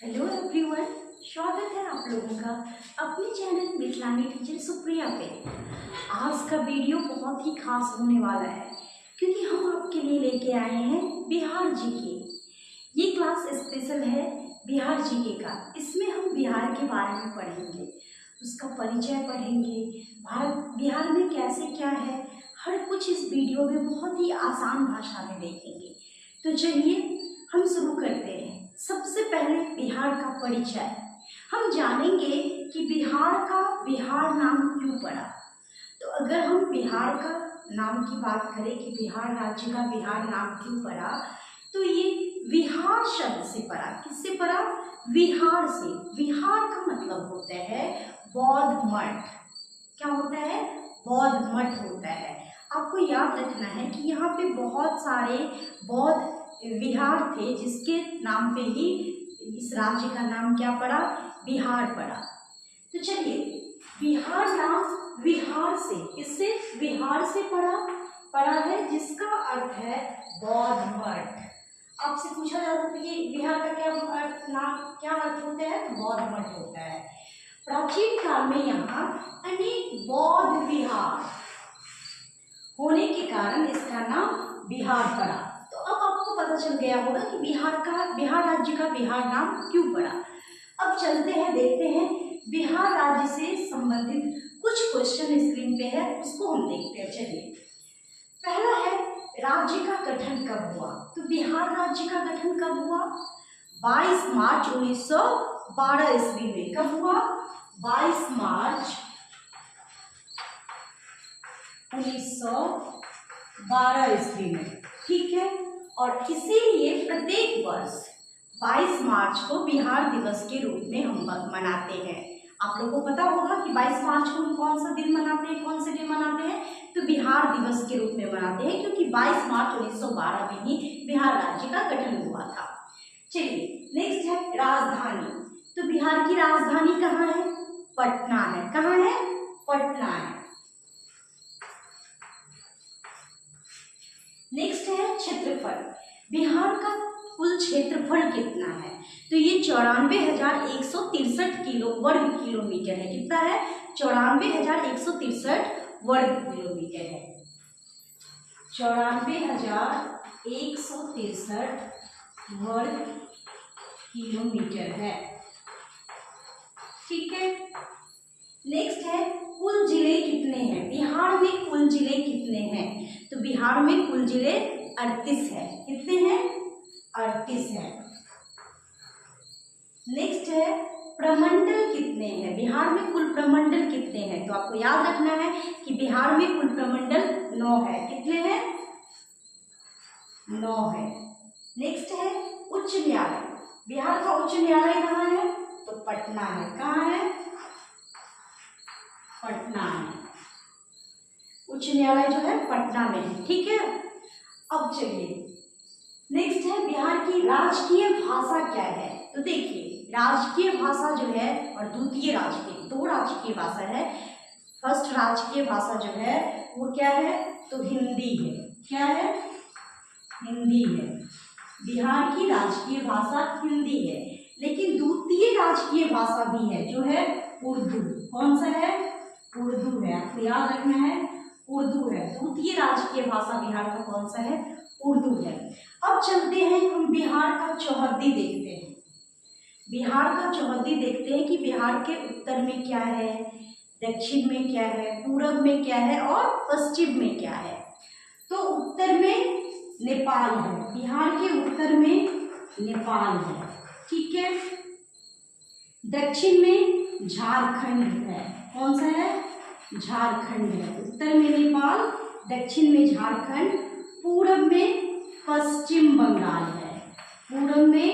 Hello everyone, स्वागत है आप लोगों का अपने चैनल मिथिलानी टीचर सुप्रिया पे। आज का वीडियो बहुत ही खास होने वाला है क्योंकि हम आपके लिए लेके आए हैं बिहार जीके। ये क्लास स्पेशल है बिहार जीके का। इसमें हम बिहार के बारे में पढ़ेंगे, उसका परिचय पढ़ेंगे, बिहार में कैसे क्या है, हर कुछ इस वीडियो में बहुत ही आसान भाषा में देखेंगे। तो चलिए हम शुरू करते हैं। सबसे पहले बिहार का परिचय। हम जानेंगे कि बिहार नाम क्यों पड़ा। तो अगर हम बिहार का नाम की बात करें कि बिहार राज्य का बिहार नाम क्यों पड़ा, तो ये विहार शब्द से पड़ा। किससे पड़ा? विहार से। विहार का मतलब होता है बौद्ध मठ। क्या होता है? बौद्ध मठ होता है। आपको याद रखना है कि यहाँ पे बहुत सारे बौद्ध विहार थे जिसके नाम पे ही इस राज्य का नाम क्या पड़ा? बिहार पड़ा। तो चलिए, बिहार नाम विहार से, इससे विहार से पड़ा है जिसका अर्थ है बौद्ध मठ। आपसे पूछा जाता है कि बिहार का क्या अर्थ होता है? बौद्ध मठ होता है। प्राचीन काल में यहाँ अनेक बौद्ध विहार होने के कारण इसका नाम बिहार पड़ा। तो अब आपको पता चल गया होगा कि बिहार राज्य का बिहार नाम क्यों पड़ा। अब चलते हैं, देखते हैं बिहार राज्य से संबंधित कुछ क्वेश्चन स्क्रीन पे है, उसको हम देखते हैं। चलिए, पहला है राज्य का गठन कब हुआ? तो बिहार राज्य का गठन कब हुआ? 22 मार्च 1912 ईस्वी में। कब हुआ? 22 मार्च 1912 ईस्वी में। ठीक है। और इसीलिए प्रत्येक वर्ष 22 मार्च को बिहार दिवस के रूप में हम मनाते हैं। आप लोगों को पता होगा कि 22 मार्च को हम कौन सा दिन मनाते हैं, कौन से दिन मनाते हैं? तो बिहार दिवस के रूप में मनाते हैं क्योंकि 22 मार्च 1912 में ही बिहार राज्य का गठन हुआ था। चलिए, नेक्स्ट है राजधानी। तो बिहार की राजधानी कहाँ है? पटना है। कहाँ है? पटना है। नेक्स्ट है क्षेत्रफल। बिहार का कुल क्षेत्रफल कितना है? तो ये 94,163 वर्ग किलोमीटर है। कितना है? 94,163 वर्ग किलोमीटर है। 94,163 वर्ग किलोमीटर है। ठीक है। नेक्स्ट है कुल जिले कितने हैं? बिहार में कुल जिले कितने हैं? तो बिहार में कुल जिले 38 है। कितने हैं? 38 है। नेक्स्ट है प्रमंडल कितने हैं? बिहार में कुल प्रमंडल कितने हैं? तो आपको याद रखना है कि बिहार में कुल प्रमंडल 9 है। कितने हैं? 9 है। नेक्स्ट है उच्च न्यायालय। बिहार का उच्च न्यायालय कहाँ है? तो पटना है। कहाँ है? पटना है। उच्च न्यायालय जो है पटना में है। ठीक है। अब चलिए, नेक्स्ट है बिहार की राजकीय भाषा क्या है? तो देखिए, राजकीय भाषा जो है और द्वितीय राजकीय, दो राजकीय भाषा है। फर्स्ट राजकीय भाषा जो है वो क्या है? तो हिंदी है। क्या है? हिंदी है। बिहार की राजकीय भाषा हिंदी है, लेकिन द्वितीय राजकीय भाषा भी है जो है उर्दू। कौन सा है? उर्दू है। आपको याद रखना है, उर्दू है। द्वितीय राजकीय भाषा बिहार का कौन सा है? उर्दू है। अब चलते हैं, हम बिहार का चौहद्दी देखते हैं। बिहार का चौहद्दी देखते हैं कि बिहार के उत्तर में क्या है, दक्षिण में क्या है, पूरब में क्या है और पश्चिम में क्या है। तो उत्तर में नेपाल है। बिहार के उत्तर में नेपाल है। ठीक है। दक्षिण में झारखंड है। कौन सा है? झारखंड है। उत्तर में नेपाल, दक्षिण में झारखंड, पूरब में पश्चिम बंगाल है। पूरब में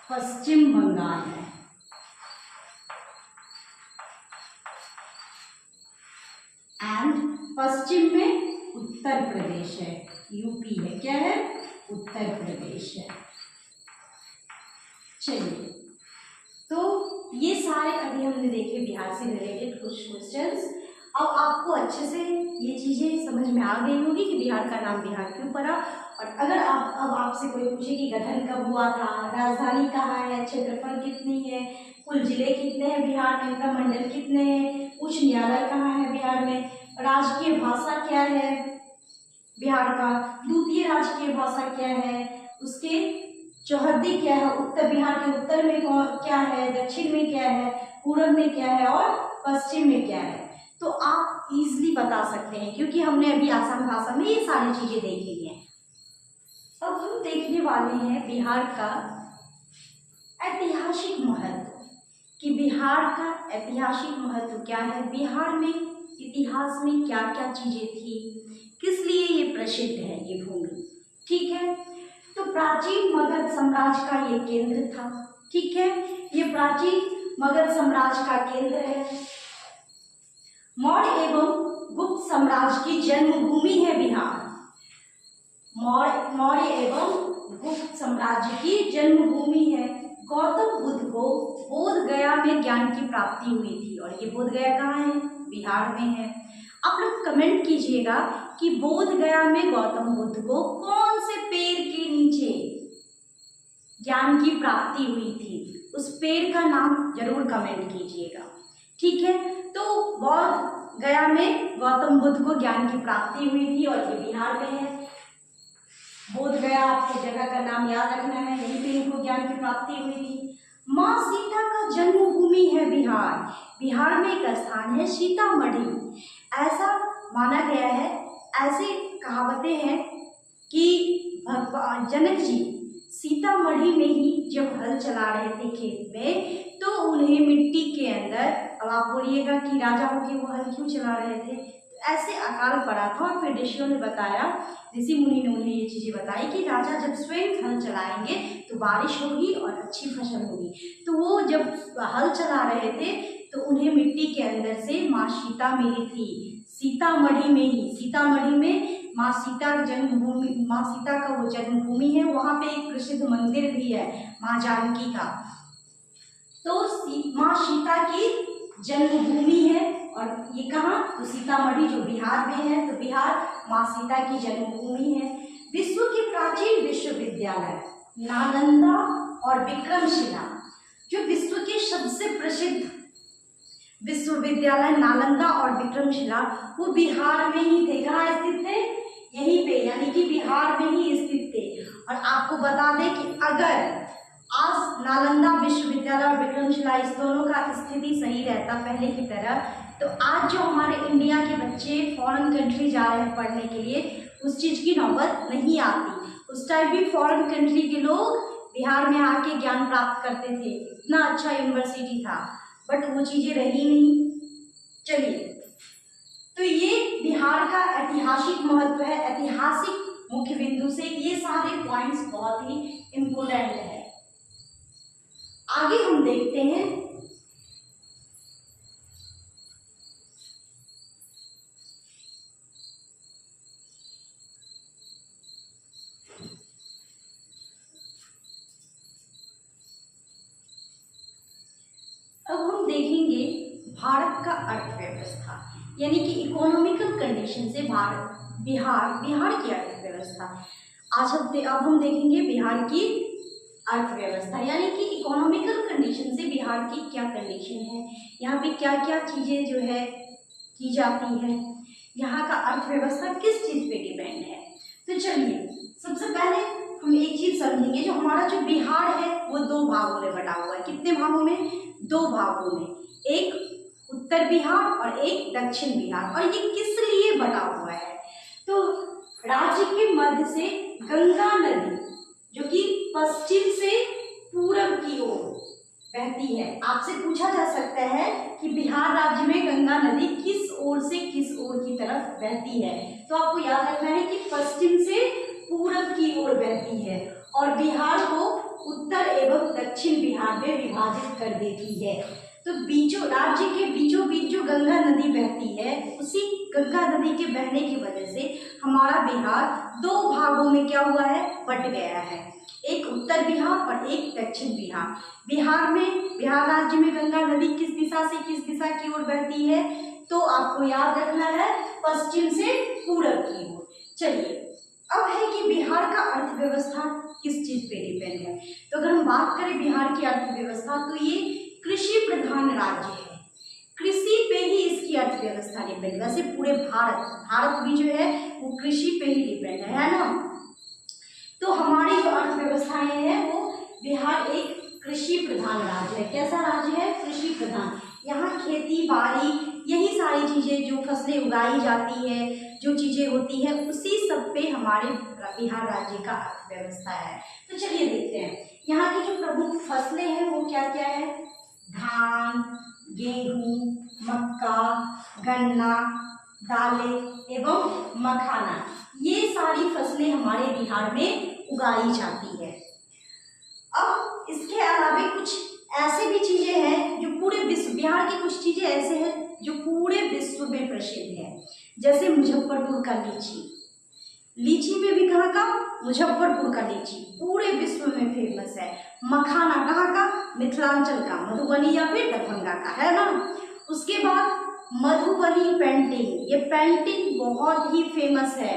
पश्चिम बंगाल है। एंड पश्चिम में उत्तर प्रदेश है। यूपी है। क्या है? उत्तर प्रदेश है। चलिए, तो ये सारे अभी हमने देखे बिहार से रिलेटेड कुछ क्वेश्चंस। अब आपको अच्छे से ये चीज़ें समझ में आ गई होगी कि बिहार का नाम बिहार क्यों पड़ा। और अगर अब आपसे कोई पूछे कि गठन कब हुआ था, राजधानी कहाँ है, क्षेत्रफल कितनी है, कुल जिले कितने हैं बिहार में, प्रमंडल कितने हैं, उच्च न्यायालय कहाँ है बिहार में, राजकीय भाषा क्या है बिहार का, द्वितीय राजकीय भाषा क्या है, उसके चौहद्दी क्या है, उत्तर बिहार के उत्तर में क्या है, दक्षिण में क्या है, पूर्व में क्या है और पश्चिम में क्या है, तो आप इजीली बता सकते हैं क्योंकि हमने अभी आसान भाषा में ये सारी चीजें देखी हैं। अब हम देखने वाले हैं बिहार का ऐतिहासिक महत्व कि बिहार का ऐतिहासिक महत्व क्या है, बिहार में इतिहास में क्या क्या चीजें थी, किस लिए ये प्रसिद्ध है ये भूमि। ठीक है, तो प्राचीन मगध साम्राज्य का ये केंद्र था। ठीक है, ये प्राचीन मगध साम्राज्य का केंद्र है। मौर्य एवं गुप्त साम्राज्य की जन्मभूमि है बिहार। मौर्य एवं गुप्त साम्राज्य की जन्मभूमि है। गौतम बुद्ध को बोध गया में ज्ञान की प्राप्ति हुई थी और ये बोध गया कहाँ है, बिहार में है। आप लोग कमेंट कीजिएगा कि बोध गया में गौतम बुद्ध को कौन से पेड़ के नीचे ज्ञान की प्राप्ति हुई थी, उस पेड़ का नाम जरूर कमेंट कीजिएगा। ठीक है, तो बोध गया में गौतम बुद्ध को ज्ञान की प्राप्ति हुई थी और ये बिहार में है। बोध गया आपको जगह का नाम याद रखना है, यहीं पे इनको ज्ञान की प्राप्ति हुई थी। माँ सीता का जन्मभूमि है बिहार। बिहार में एक स्थान है सीतामढ़ी, ऐसा माना गया है, ऐसे कहावतें हैं कि भगवान जनक जी सीतामढ़ी में ही जब हल चला रहे थे खेत में, तो उन्हें मिट्टी के अंदर, अब आप बोलिएगा कि राजा होके वो हल क्यों चला रहे थे, ऐसे अकाल पड़ा था और फिर ऋषियों ने बताया, ऋषि मुनि ने उन्हें ये चीजें बताई कि राजा जब स्वयं हल चलाएंगे तो बारिश होगी और अच्छी फसल होगी। तो वो जब हल चला रहे थे तो उन्हें मिट्टी के अंदर से माँ सीता मिली थी, सीतामढ़ी में ही। सीतामढ़ी में माँ सीता जन्मभूमि, माँ सीता का वो जन्मभूमि है। वहाँ पे एक प्रसिद्ध मंदिर भी है माँ जानकी का। तो माँ सीता की जन्मभूमि है और ये कहाँ, तो सीतामढ़ी जो बिहार में है, तो बिहार माँ सीता की जन्मभूमि है। विश्व के प्राचीन विश्वविद्यालय नालंदा और विक्रमशिला, जो विश्व के सबसे प्रसिद्ध विश्वविद्यालय नालंदा और विक्रमशिला, वो बिहार में ही थे। कहाँ स्थित थे, यहीं पे, यानी कि बिहार में ही स्थित थे। और आपको बता दें कि अगर आज नालंदा विश्वविद्यालय और विक्रमशिला इस दोनों का स्थिति सही रहता पहले की तरह, तो आज जो हमारे इंडिया के बच्चे फॉरेन कंट्री जा रहे हैं पढ़ने के लिए, उस चीज़ की नौबत नहीं आती। उस टाइम भी फॉरेन कंट्री के लोग बिहार में आके ज्ञान प्राप्त करते थे, इतना अच्छा यूनिवर्सिटी था, बट वो चीज़ें रही नहीं। चलिए, तो ये बिहार का ऐतिहासिक महत्व है। ऐतिहासिक मुख्य बिंदु से ये सारे पॉइंट्स बहुत ही इम्पोर्टेंट है। आगे हम देखते हैं अब हम देखेंगे भारत का अर्थव्यवस्था, यानी कि इकोनॉमिकल कंडीशन से बिहार की अर्थव्यवस्था। अब हम देखेंगे बिहार की अर्थव्यवस्था, यानी कि इकोनॉमिकल कंडीशन से बिहार की क्या कंडीशन है, यहाँ पे क्या क्या चीज़ें जो है की जाती है, यहाँ का अर्थव्यवस्था किस चीज़ पे डिपेंड है। तो चलिए, सबसे पहले हम एक चीज़ समझेंगे, जो हमारा जो बिहार है वो दो भागों में बटा हुआ है। कितने भागों में, दो भागों में, एक उत्तर बिहार और एक दक्षिण बिहार। और ये किस लिए बटा हुआ है, तो राज्य के मध्य से गंगा नदी, जो कि पश्चिम से पूरब की ओर बहती है। आपसे पूछा जा सकता है कि बिहार राज्य में गंगा नदी किस ओर से किस ओर की तरफ बहती है, तो आपको याद रखना है कि पश्चिम से पूरब की ओर बहती है और बिहार को उत्तर एवं दक्षिण बिहार में विभाजित कर देती है। तो राज्य के बीचों बीच जो गंगा नदी बहती है, उसी गंगा नदी के बहने की वजह से हमारा बिहार दो भागों में क्या हुआ है, बट गया है, एक उत्तर बिहार और एक दक्षिण बिहार। बिहार राज्य में गंगा नदी किस दिशा से किस दिशा की ओर बहती है, तो आपको याद रखना है पश्चिम से पूरब की ओर। चलिए, अब है कि बिहार का अर्थव्यवस्था किस चीज पे डिपेंड है। तो अगर हम बात करें बिहार की अर्थव्यवस्था, तो ये कृषि प्रधान राज्य है, कृषि पे ही इसकी अर्थव्यवस्था डिपेंड। वैसे पूरे भारत भी जो है वो कृषि पे ही डिपेंड है ना। तो हमारी जो अर्थव्यवस्थाएं हैं वो बिहार एक कृषि प्रधान राज्य है। कैसा राज्य है? कृषि प्रधान। यहाँ खेती बाड़ी यही सारी चीजें, जो फसलें उगाई जाती है, जो चीजें होती है, उसी सब पे हमारे बिहार राज्य का अर्थव्यवस्था है। तो चलिए देखते हैं यहाँ की जो प्रमुख फसलें हैं वो क्या क्या है। धान, गेहूं, मक्का, गन्ना, दालें एवं मखाना, ये सारी फसलें हमारे बिहार में उगाई जाती है। अब इसके अलावा कुछ ऐसे भी चीजें हैं जो पूरे विश्व, बिहार की कुछ चीजें ऐसे हैं जो पूरे विश्व में प्रसिद्ध है। जैसे मुजफ्फरपुर का लीची, लीची में भी कहाँ का? मुजफ्फरपुर का लीची पूरे विश्व में फेमस है। मखाना कहाँ का? मिथिलांचल का, मधुबनी या फिर दरभंगा का, है ना। उसके बाद मधुबनी पेंटिंग, ये पेंटिंग बहुत ही फेमस है।